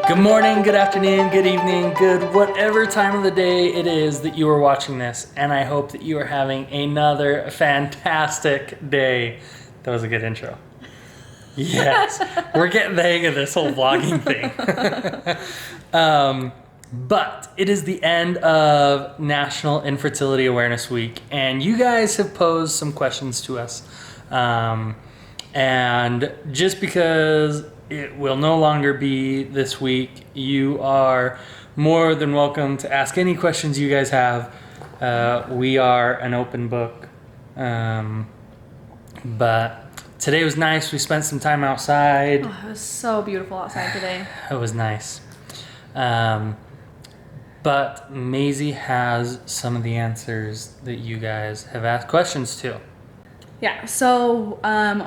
Good morning, good afternoon, good evening, good whatever time of the day it is that you are watching this, and I hope that you are having another fantastic day. That was a good intro. Yes, we're getting the hang of this whole vlogging thing. But it is the end of National Infertility Awareness Week, and you guys have posed some questions to us. And just because it will no longer be this week, you are more than welcome to ask any questions you guys have. We are an open book. But today was nice. We spent some time outside. Oh, it was so beautiful outside today. It was nice. But Maisie has some of the answers that you guys have asked questions to. Yeah, so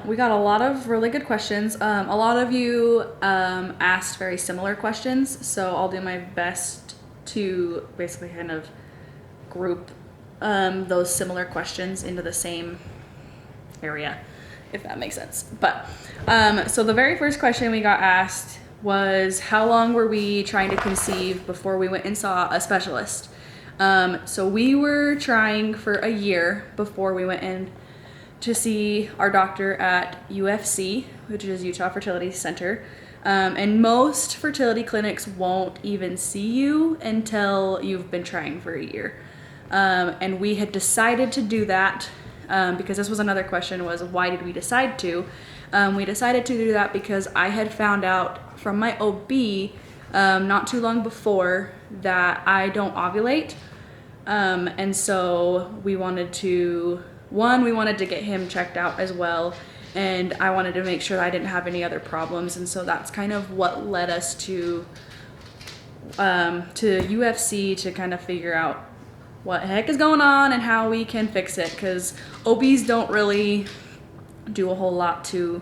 we got a lot of really good questions. A lot of you asked very similar questions, so I'll do my best to basically kind of group those similar questions into the same area, if that makes sense. But so the very first question we got asked was, how long were we trying to conceive before we went and saw a specialist? So we were trying for a year before we went in to see our doctor at UFC, which is Utah Fertility Center. And most fertility clinics won't even see you until you've been trying for a year. And we had decided to do that because this was another question, was why did we decide to? We decided to do that because I had found out from my OB not too long before that I don't ovulate. And so we wanted to get him checked out as well, and I wanted to make sure that I didn't have any other problems, and so that's kind of what led us to UFC to kind of figure out what the heck is going on and how we can fix it, because OBs don't really do a whole lot to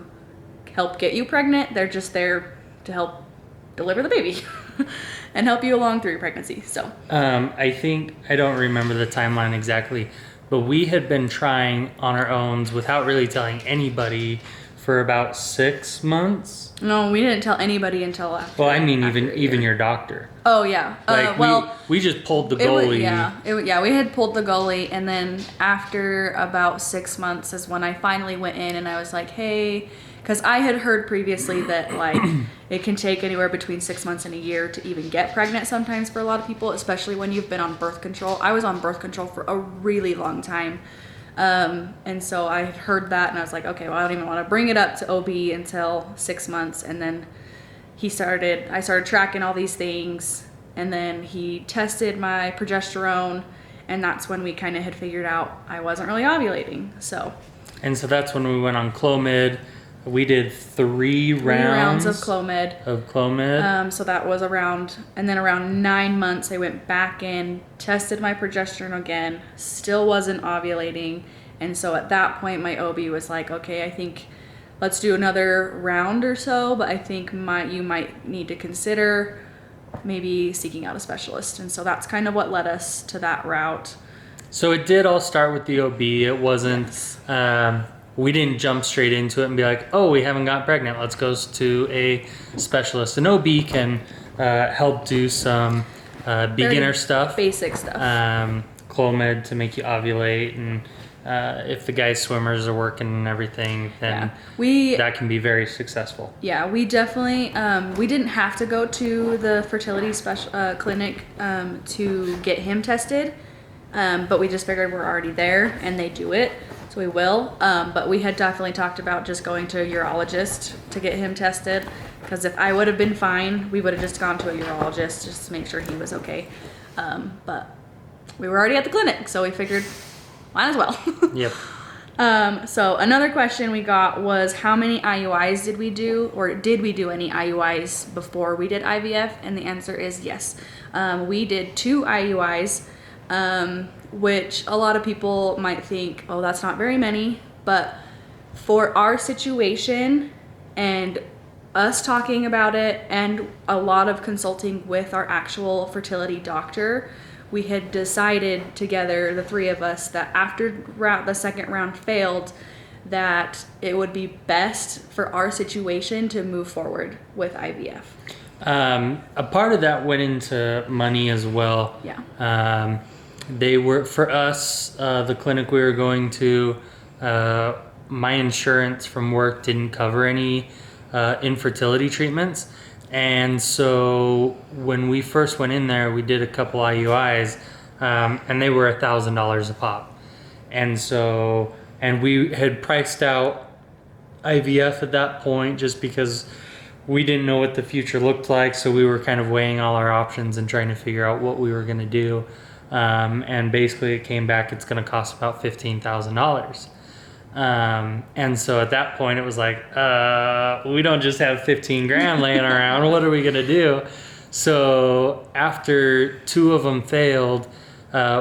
help get you pregnant. They're just there to help deliver the baby and help you along through your pregnancy. So I don't remember the timeline exactly, but we had been trying on our own without really telling anybody for about 6 months. No, we didn't tell anybody until after. Well, I mean, after even your doctor. Oh yeah. We just pulled the goalie. We had pulled the goalie, and then after about 6 months is when I finally went in, and I was like, hey, because I had heard previously that like it can take anywhere between 6 months and a year to even get pregnant sometimes for a lot of people, especially when you've been on birth control. I was on birth control for a really long time. And so I had heard that, and I was like, okay, well, I don't even want to bring it up to OB until 6 months. And then I started tracking all these things, and then he tested my progesterone, and that's when we kind of had figured out I wasn't really ovulating. And so that's when we went on Clomid. We did three rounds of Clomid. So that was around 9 months, I went back in, tested my progesterone again, still wasn't ovulating. And so at that point, my OB was like, okay, I think let's do another round or so, but I think you might need to consider maybe seeking out a specialist. And so that's kind of what led us to that route. So it did all start with the OB. It wasn't... Yes. We didn't jump straight into it and be like, oh, we haven't got pregnant, let's go to a specialist. An OB can help do some beginner stuff. Basic stuff. Clomid to make you ovulate, and if the guys swimmers are working and everything, then that can be very successful. Yeah, we definitely, we didn't have to go to the fertility clinic to get him tested, but we just figured we're already there and they do it. So we will, but we had definitely talked about just going to a urologist to get him tested, because if I would have been fine, we would have just gone to a urologist just to make sure he was okay. But we were already at the clinic, so we figured might as well. Yep. So another question we got was, how many IUIs did we do, or did we do any IUIs before we did IVF? And the answer is yes. We did 2 IUIs. Which a lot of people might think, oh, that's not very many, but for our situation and us talking about it and a lot of consulting with our actual fertility doctor, we had decided together, the 3 of us, that after the second round failed, that it would be best for our situation to move forward with IVF. A part of that went into money as well. Yeah. They were, for us, the clinic we were going to, my insurance from work didn't cover any infertility treatments. And so when we first went in there, we did a couple IUIs, and they were $1,000 a pop. And so, and we had priced out IVF at that point just because we didn't know what the future looked like. So we were kind of weighing all our options and trying to figure out what we were going to do. And basically it came back, it's going to cost about $15,000. And so at that point it was like, we don't just have 15 grand laying around. What are we going to do? So after 2 of them failed,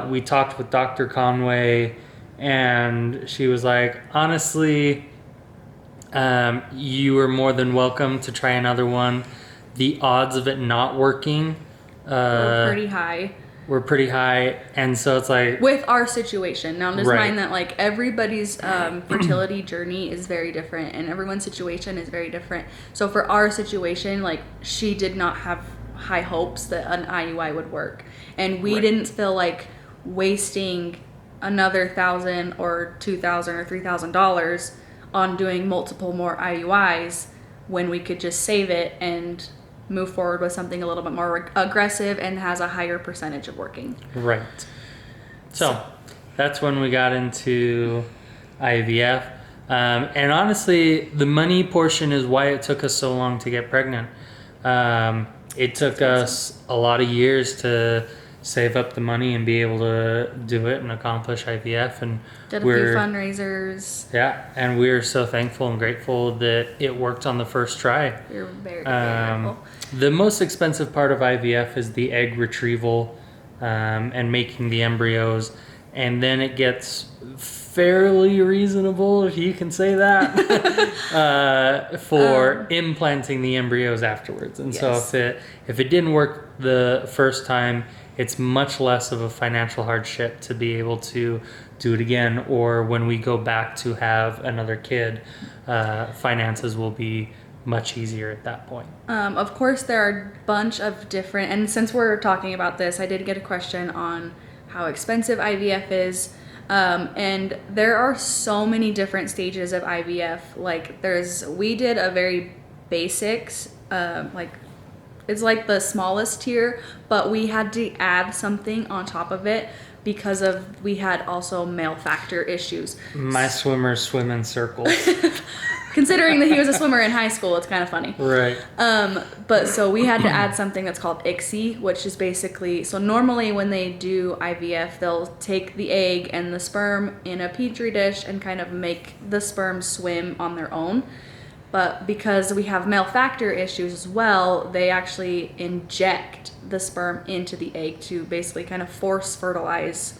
we talked with Dr. Conway, and she was like, honestly, you are more than welcome to try another one. The odds of it not working We're pretty high. were pretty high, and so it's like, With our situation. Now, just Right. mind that, like, everybody's fertility journey is very different, and everyone's situation is very different. So for our situation, like, she did not have high hopes that an IUI would work. And we Right. didn't feel like wasting another $1,000 or $2,000 or $3,000 on doing multiple more IUIs when we could just save it and move forward with something a little bit more aggressive and has a higher percentage of working. right. So that's when we got into IVF. And honestly, the money portion is why it took us so long to get pregnant. It took us a lot of years to save up the money and be able to do it and accomplish IVF. And Did a few fundraisers. yeah, and we're so thankful and grateful that it worked on the first try. We're very grateful. The most expensive part of IVF is the egg retrieval and making the embryos, and then it gets fairly reasonable, if you can say that, for implanting the embryos afterwards. And so Yes. if it didn't work the first time, it's much less of a financial hardship to be able to do it again, or when we go back to have another kid, finances will be much easier at that point. Of course, there are a bunch of different, and since we're talking about this, I did get a question on how expensive IVF is. And there are so many different stages of IVF. Like we did a very basics, it's like the smallest tier, but we had to add something on top of it because we had also male factor issues. My swimmers swim in circles. Considering that he was a swimmer in high school, it's kind of funny. Right. But so we had to add something that's called ICSI, which is basically, so normally when they do IVF, they'll take the egg and the sperm in a petri dish and kind of make the sperm swim on their own. But because we have male factor issues as well, they actually inject the sperm into the egg to basically kind of force fertilize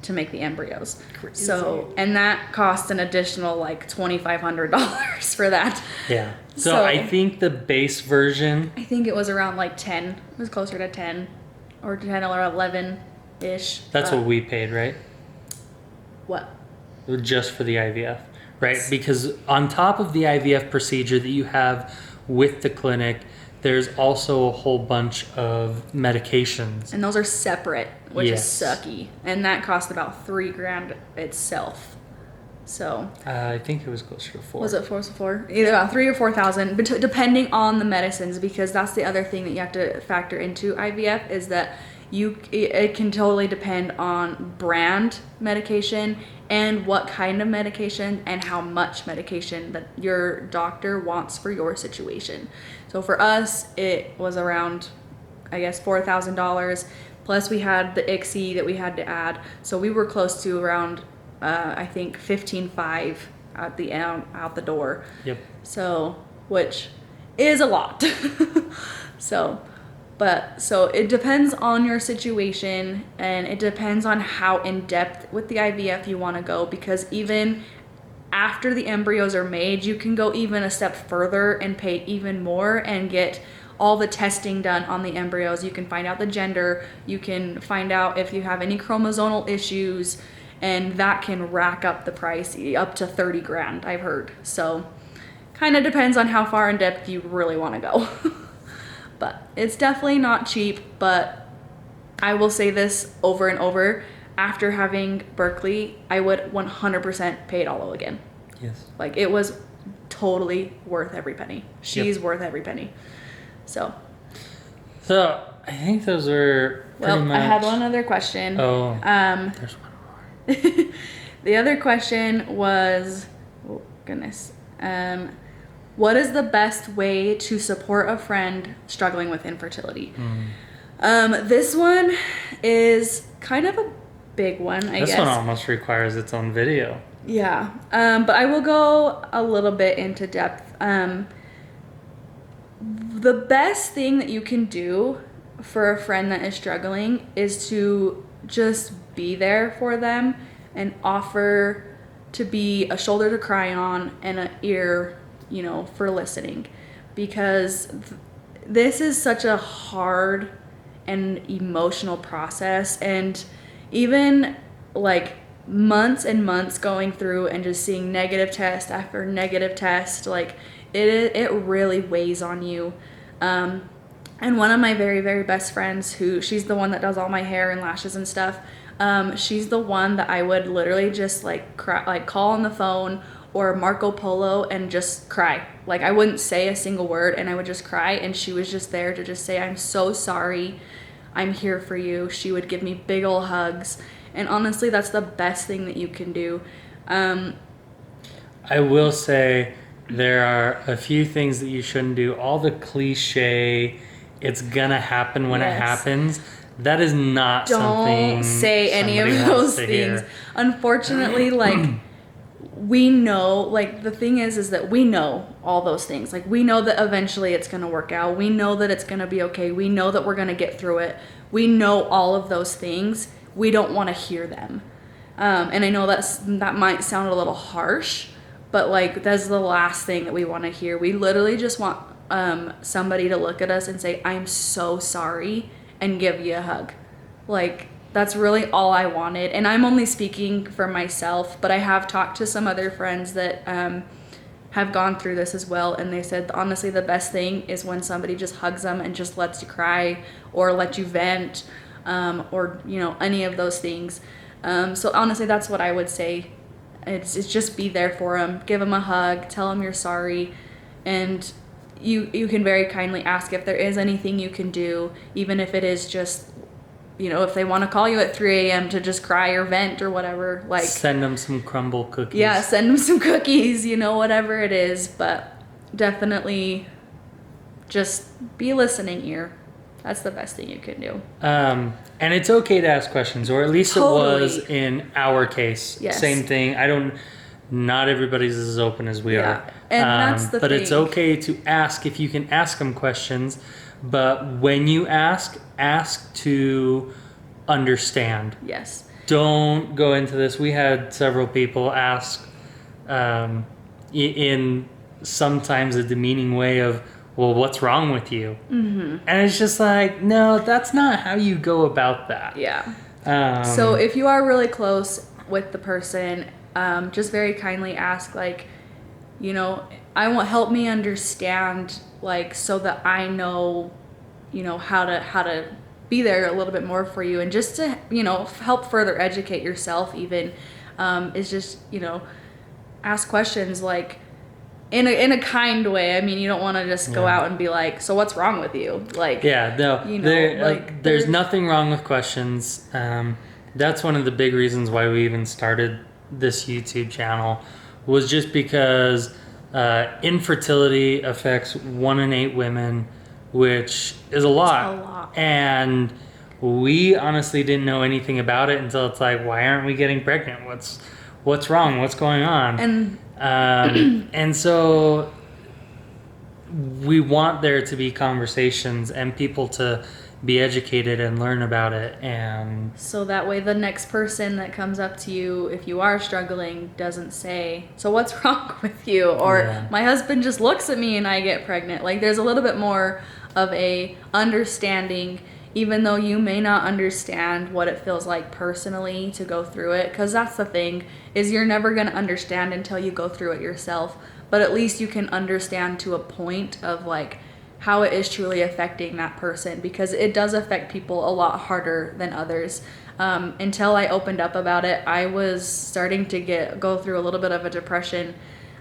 to make the embryos. Crazy. So, and that cost an additional like $2,500 for that. Yeah. So I think the base version, I think it was around like 10. It was closer to 10 or 10 or 11-ish. that's what we paid, right? What? Just for the IVF, right? Because on top of the IVF procedure that you have with the clinic, there's also a whole bunch of medications. And those are separate, which Yes. is sucky. And that cost about $3,000 itself. So I think it was closer to 4. was it 4? Either about 3,000 or 4,000, but depending on the medicines, because that's the other thing that you have to factor into IVF is that it can totally depend on brand medication and what kind of medication and how much medication that your doctor wants for your situation. So for us, it was around, I guess, $4,000. Plus we had the ICSI that we had to add. So we were close to around, I think, $15,500 out the door. Yep. So, which is a lot. So it depends on your situation, and it depends on how in depth with the IVF you want to go, because even after the embryos are made, you can go even a step further and pay even more and get all the testing done on the embryos. You can find out the gender, you can find out if you have any chromosomal issues, and that can rack up the price up to $30,000, I've heard. So kind of depends on how far in depth you really want to go. But it's definitely not cheap, but I will say this over and over. After having Berkeley, I would 100% pay it all again. Yes. Like, it was totally worth every penny. She's worth every penny. So I think those were pretty much... I had one other question. Oh, there's one more. The other question was, oh goodness, what is the best way to support a friend struggling with infertility? This one is kind of a big one, I guess. This one almost requires its own video. Yeah, but I will go a little bit into depth. The best thing that you can do for a friend that is struggling is to just be there for them and offer to be a shoulder to cry on and an ear, for listening. Because this is such a hard and emotional process, and even like months and months going through and just seeing negative test after negative test, like it really weighs on you. And one of my very, very best friends, she's the one that does all my hair and lashes and stuff, she's the one that I would literally just call on the phone or Marco Polo and just cry. Like, I wouldn't say a single word and I would just cry, and she was just there to just say, I'm so sorry, I'm here for you. She would give me big ol' hugs, and honestly, that's the best thing that you can do. I will say there are a few things that you shouldn't do. All the cliche, it's gonna happen when it happens, that is not something. Don't say any of those things. Unfortunately, we know, the thing is that we know all those things. Like, we know that eventually it's going to work out. We know that it's going to be okay. We know that we're going to get through it. We know all of those things. We don't want to hear them. And I know that might sound a little harsh, but that's the last thing that we want to hear. We literally just want somebody to look at us and say, I'm so sorry, and give you a hug. That's really all I wanted. And I'm only speaking for myself, but I have talked to some other friends that have gone through this as well, and they said honestly the best thing is when somebody just hugs them and just lets you cry or let you vent, or any of those things. So honestly, that's what I would say. It's just be there for them, give them a hug, tell them you're sorry, and you can very kindly ask if there is anything you can do, even if it is just, if they want to call you at 3 a.m. to just cry or vent or whatever, send them some crumble cookies. Yeah, send them some cookies, whatever it is. But definitely just be a listening ear. That's the best thing you can do. And it's okay to ask questions, or at least Totally. It was in our case. Yes. Same thing. Not everybody's as open as we are. And that's the but thing. it's okay to ask if you can ask them questions. But when you ask to understand. Yes. Don't go into this. We had several people ask in sometimes a demeaning way of, well, what's wrong with you? Mm-hmm. And it's just no, that's not how you go about that. Yeah. So if you are really close with the person, just very kindly ask, I want, help me understand, so that I know, how to be there a little bit more for you, and just to, help further educate yourself even, is just, ask questions in a kind way. I mean, you don't want to just go out and be so what's wrong with you? There's nothing wrong with questions. That's one of the big reasons why we even started this YouTube channel, was just because infertility affects 1 in 8 women, which is a lot. And we honestly didn't know anything about it until it's why aren't we getting pregnant? What's wrong? What's going on? And and so we want there to be conversations and people to be educated and learn about it, and so that way the next person that comes up to you, if you are struggling, doesn't say, so what's wrong with you? Or my husband just looks at me and I get pregnant. There's a little bit more of a understanding, even though you may not understand what it feels like personally to go through it, because that's the thing, is you're never going to understand until you go through it yourself. But at least you can understand to a point of how it is truly affecting that person, because it does affect people a lot harder than others. Until I opened up about it, I was starting to go through a little bit of a depression.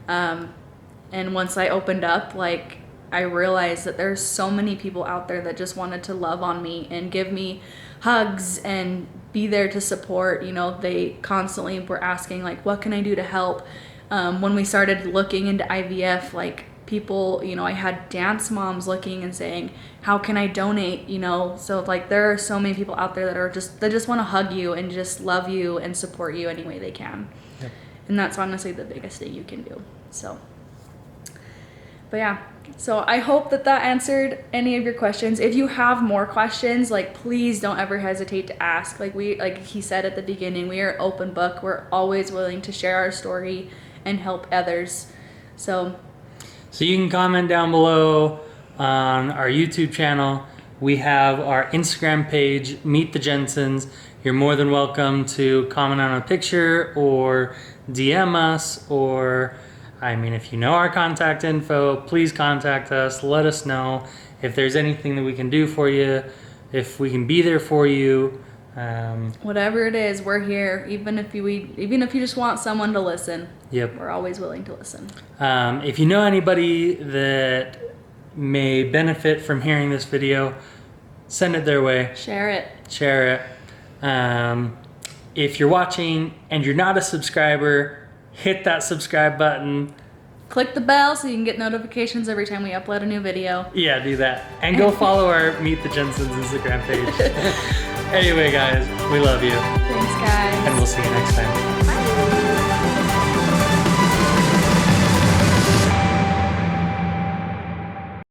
And once I opened up, like, I realized that there's so many people out there that just wanted to love on me and give me hugs and be there to support. You know, they constantly were asking, like, what can I do to help? When we started looking into IVF, like, people, you know, I had dance moms looking and saying, how can I donate? You know, so like there are so many people out there that just want to hug you and just love you and support you any way they can. Yep. And that's honestly the biggest thing you can do. So, but yeah, so I hope that answered any of your questions. If you have more questions, like, please don't ever hesitate to ask. Like he said at the beginning, we are open book. We're always willing to share our story and help others. So you can comment down below on our YouTube channel. We have our Instagram page, Meet the Jensens. You're more than welcome to comment on a picture or DM us, or, I mean, if you know our contact info, please contact us. Let us know if there's anything that we can do for you, if we can be there for you. Whatever it is, we're here. Even if you just want someone to listen, yep, we're always willing to listen. If you know anybody that may benefit from hearing this video, send it their way. Share it. If you're watching and you're not a subscriber, hit that subscribe button. Click the bell so you can get notifications every time we upload a new video. Yeah, do that. And go follow our Meet the Jensens Instagram page. Anyway, guys, we love you. Thanks, guys. And we'll see you next time. Bye.